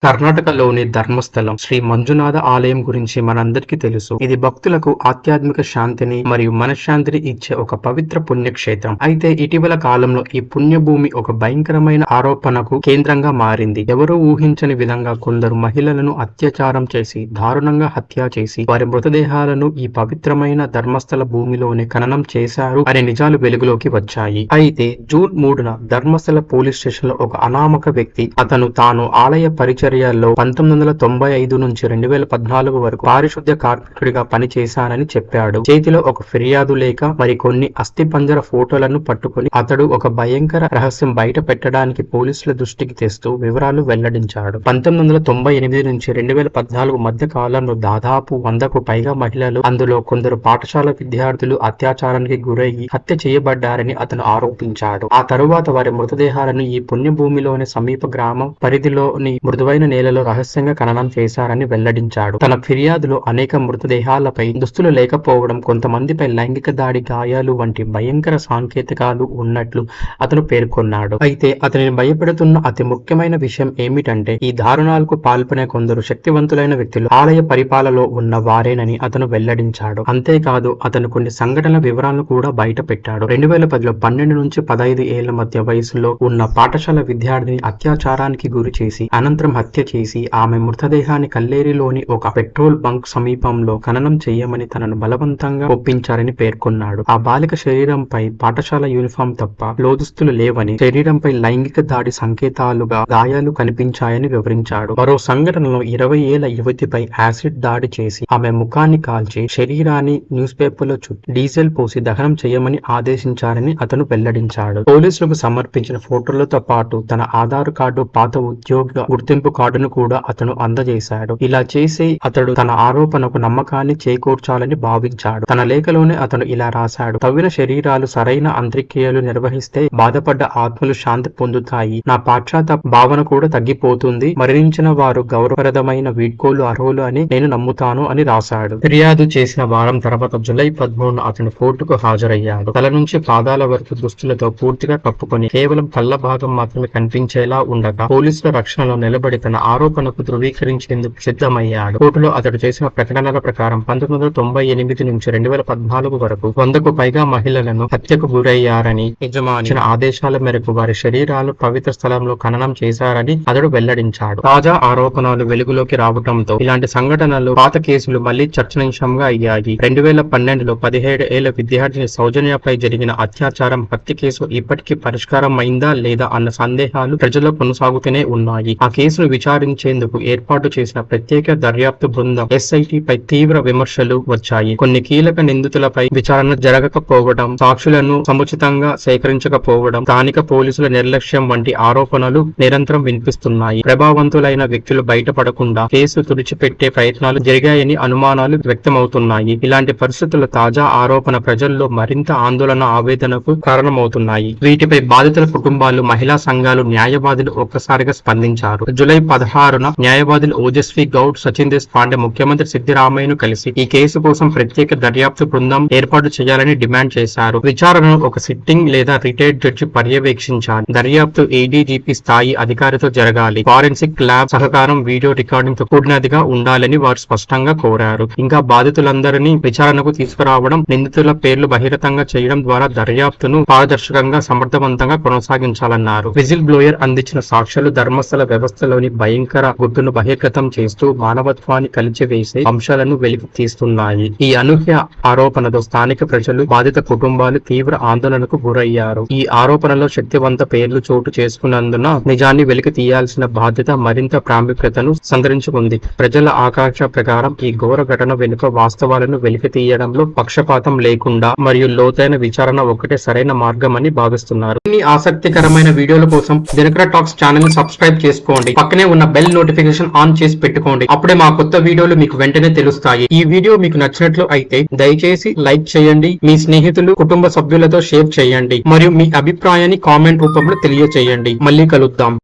కర్ణాటకలోని ధర్మస్థలం శ్రీ మంజునాథ ఆలయం గురించి మనందరికీ తెలుసు. ఇది భక్తులకు ఆధ్యాత్మిక శాంతిని మరియు మనశ్శాంతిని ఇచ్చే ఒక పవిత్ర పుణ్యక్షేత్రం. అయితే ఇటీవల కాలంలో ఈ పుణ్యభూమి ఒక భయంకరమైన ఆరోపణకు కేంద్రంగా మారింది. ఎవరూ ఊహించని విధంగా కొందరు మహిళలను అత్యాచారం చేసి దారుణంగా హత్య చేసి వారి మృతదేహాలను ఈ పవిత్రమైన ధర్మస్థల భూమిలోనే ఖననం చేశారు అనే నిజాలు వెలుగులోకి వచ్చాయి. అయితే జూన్ 3న ధర్మస్థల పోలీస్ స్టేషన్ లో ఒక అనామక వ్యక్తి తాను ఆలయ పరిచర్యలో 1995 నుంచి 2014 వరకు పారిశుద్ధ్య కార్మికుడిగా పనిచేశానని చెప్పాడు. చేతిలో ఒక ఫిర్యాదు లేఖ మరికొన్ని అస్థిపంజర ఫోటోలను పట్టుకుని అతడు ఒక భయంకర రహస్యం బయట పెట్టడానికి పోలీసుల దృష్టికి తెస్తూ వివరాలు వెల్లడించాడు. 1998 నుంచి 2014 మధ్య కాలంలో దాదాపు 100కు పైగా మహిళలు, అందులో కొందరు పాఠశాల విద్యార్థులు అత్యాచారానికి గురయ్యి హత్య చేయబడ్డారని అతను ఆరోపించాడు. ఆ తరువాత వారి మృతదేహాలను ఈ పుణ్యభూమిలోని సమీప గ్రామం పరిధిలోని మృదువైన నేలలో రహస్యంగా ఖననం చేశారని వెల్లడించాడు. తన ఫిర్యాదులో అనేక మృతదేహాలపై దుస్తులు లేకపోవడం, కొంతమందిపై లైంగిక దాడి, గాయాలు వంటి భయంకర సాంకేతికాలు ఉన్నట్లు అతను పేర్కొన్నాడు. అయితే అతనిని భయపెడుతున్న అతి ముఖ్యమైన విషయం ఏమిటంటే ఈ దారుణాలకు పాల్పడే కొందరు శక్తివంతులైన వ్యక్తులు ఆలయ పరిపాలనలో ఉన్న వారేనని అతను వెల్లడించాడు. అంతేకాదు అతను కొన్ని సంఘటనల వివరాలను కూడా బయట పెట్టాడు. 2010లో 12 నుంచి 15 ఏళ్ల మధ్య వయసులో ఉన్న పాఠశాల విద్యార్థిని అత్యాచారానికి గురి చేసి అనంతరం హత్య చేసి ఆమె మృతదేహాన్ని కల్లేరిలోని ఒక పెట్రోల్ బంక్ సమీపంలో ఖననం చేయమని తనను బలవంతంగా ఒప్పించారని పేర్కొన్నాడు. ఆ బాలిక శరీరంపై పాఠశాల యూనిఫామ్ తప్ప లోదుస్తులు లేవని, శరీరంపై లైంగిక దాడి సంకేతాలుగా గాయాలు కనిపించాయని వివరించాడు. మరో సంఘటనలో 20 ఏళ్ల యువతిపై యాసిడ్ దాడి చేసి ఆమె ముఖాన్ని కాల్చి శరీరాన్ని న్యూస్ పేపర్లో చుట్టి డీజిల్ పోసి దహనం చేయమని ఆదేశించారని అతను వెల్లడించాడు. పోలీసులకు సమర్పించిన ఫోటోలతో పాటు తన ఆధార్ కార్డు, పాత ఉద్యోగ గుర్తింపు కార్డును కూడా అతను అందజేశాడు. ఇలా చేసి అతడు తన ఆరోపణకు నమ్మకాన్ని చేకూర్చాలని భావించాడు. తన లేఖలోనే అతను ఇలా రాశాడు: తవ్విన శరీరాలు సరైన అంత్యక్రియలు నిర్వహిస్తే బాధపడ్డ ఆత్మలు శాంతి పొందుతాయి. నా పాశ్చాత్తాప భావన కూడా తగ్గిపోతుంది. మరణించిన వారు గౌరవప్రదమైన వీడ్కోలు అర్హులు అని నేను నమ్ముతాను అని రాశాడు. ఫిర్యాదు చేసిన వారం తర్వాత జూలై 13న అతను కోర్టుకు హాజరయ్యాడు. తల నుంచి పాదాల వరకు దుస్తులతో పూర్తిగా కప్పుకొని కేవలం కళ్ళ భాగం మాత్రమే కనిపించేలా ఉండగా పోలీసుల రక్షణలో నిలబడి తన ఆరోపణకు ధృవీకరించేందుకు సిద్ధమయ్యాడు. కోర్టులో అతడు చేసిన ప్రకటనల ప్రకారం 1998 నుంచి 2014 వరకు 100కు పైగా మహిళలను హత్యకు గురయ్యారని, యజమాని ఆదేశాల మేరకు వారి శరీరాలు పవిత్ర స్థలంలో ఖననం చేశారని అతడు వెల్లడించాడు. తాజా ఆరోపణలు వెలుగులోకి రావడంతో ఇలాంటి సంఘటనలు, పాత కేసులు మళ్లీ చర్చనీయాంశంగా అయ్యాయి. 2012లో 17 ఏళ్ల విద్యార్థిని సౌజన్యపై జరిగిన అత్యాచారం హత్య కేసు ఇప్పటికీ పరిష్కారం అయిందా లేదా అన్న సందేహాలు ప్రజల్లో కొనసాగుతూనే ఉన్నాయి. ఆ కేసును విచారించేందుకు ఏర్పాటు చేసిన ప్రత్యేక దర్యాప్తు బృందం SIT పై తీవ్ర విమర్శలు వచ్చాయి. కొన్ని కీలక నిందితులపై విచారణ జరగకపోవడం, సాక్షులను సముచితంగా సేకరించకపోవడం, స్థానిక పోలీసుల నిర్లక్ష్యం వంటి ఆరోపణలు నిరంతరం వినిపిస్తున్నాయి. ప్రభావవంతులైన వ్యక్తులు బయటపడకుండా కేసు తుడిచిపెట్టే ప్రయత్నాలు జరిగాయని అనుమానాలు వ్యక్తమవుతున్నాయి. ఇలాంటి పరిస్థితుల తాజా ఆరోపణ ప్రజల్లో మరింత ఆందోళన, ఆవేదనకు కారణమవుతున్నాయి. వీటిపై బాధితుల కుటుంబాలు, మహిళా సంఘాలు, న్యాయవాదులు ఒక్కసారిగా స్పందించారు. జూలై 16న న్యాయవాదులు ఓజస్వి గౌడ్, సచిన్ దేశ్ పాండే ముఖ్యమంత్రి సిద్దిరామయ్యను కలిసి ఈ కేసు కోసం ప్రత్యేక దర్యాప్తు బృందం ఏర్పాటు చేయాలని డిమాండ్ చేశారు. విచారణను ఒక సిట్టింగ్ లేదా రిటైర్డ్ జడ్జి పర్యవేక్షించాలి. దర్యాప్తు ADGP స్థాయి అధికారితో జరగాలి. ఫారెన్సిక్ ల్యాబ్ సహకారం, వీడియో రికార్డింగ్ తో కూడినదిగా ఉండాలని వారు స్పష్టంగా కోరారు. ఇంకా బాధితులందరినీ విచారణకు తీసుకురావడం, నిందితుల పేర్లు బహిరంగంగా చేయడం ద్వారా దర్యాప్తును పారదర్శకంగా, సమర్థవంతంగా కొనసాగించాలన్నారు. విజిల్ బ్లోయర్ అందించిన సాక్ష్యాలు ధర్మస్థల వ్యవస్థలోని భయంకర గుట్టును బహిర్గతం చేస్తూ మానవత్వాన్ని కలిచివేసే అంశాలను వెలికి తీస్తున్నాయి. ఈ అనూహ్య ఆరోపణతో స్థానిక ప్రజలు, బాధిత కుటుంబాలు తీవ్ర ఆందోళనకు గురయ్యారు. ఈ ఆరోపణలో శక్తివంత పేర్లు చోటు చేసుకున్నందున నిజాన్ని వెలికి తీయాల్సిన బాధ్యత మరింత ప్రాముఖ్యతను సంతరించుకుంది. ప్రజల ఆకాంక్ష ప్రకారం ఈ ఘోర ఘటన వెనుక వాస్తవాలను వెలికి తీయడంలో పక్షపాతం లేకుండా మరియు లోతైన విచారణ ఒకటే సరైన మార్గం అని భావిస్తున్నారు. ఇన్ని ఆసక్తికరమైన వీడియోల కోసం దినకర టాక్స్ ఛానల్ ని సబ్స్క్రైబ్ చేసుకోండి. పక్కనే ఉన్న బెల్ నోటిఫికేషన్ ఆన్ చేసి పెట్టుకోండి. అప్పుడే మా కొత్త వీడియోలు మీకు వెంటనే తెలుస్తాయి. ఈ వీడియో మీకు నచ్చినట్లు అయితే దయచేసి లైక్ చేయండి. మీ స్నేహితులు, కుటుంబ సభ్యులతో షేర్ చేయండి మరియు మీ అభిప్రాయాన్ని కామెంట్ రూపంలో తెలియజేయండి. మళ్ళీ కలుద్దాం.